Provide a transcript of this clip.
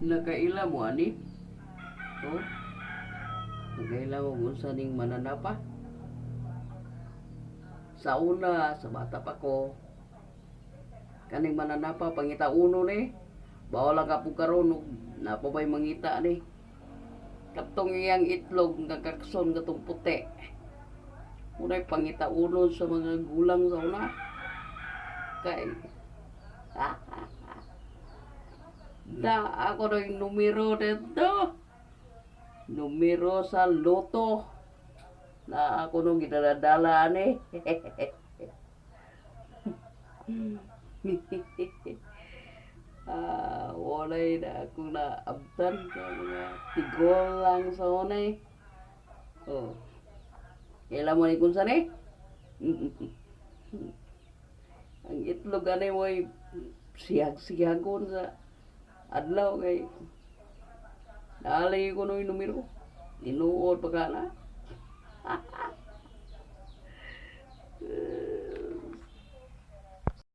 Nakaila mo ani? Oh, nakaila mo kung saan yung mananapa? Sa una, sa bata pa ko, kaning mananapa, pangita uno ni. Bawal lang ka po karon, napabay mangita ni. Katong iyang itlog, kakakson katong puti. Unay pangita uno sa mga gulang sa una. Kay, da ako na yung numero dito. Numero sa loto. Na ako nung ginadala ni. Walay na ako na abtan sa mga tigol lang sa unay. Oh, kailan mo ni kung saan eh? Ang itlog anay mo ay siyag-siyagon sa adlaw kay naalay ko nung numero. Inuod pa ka na.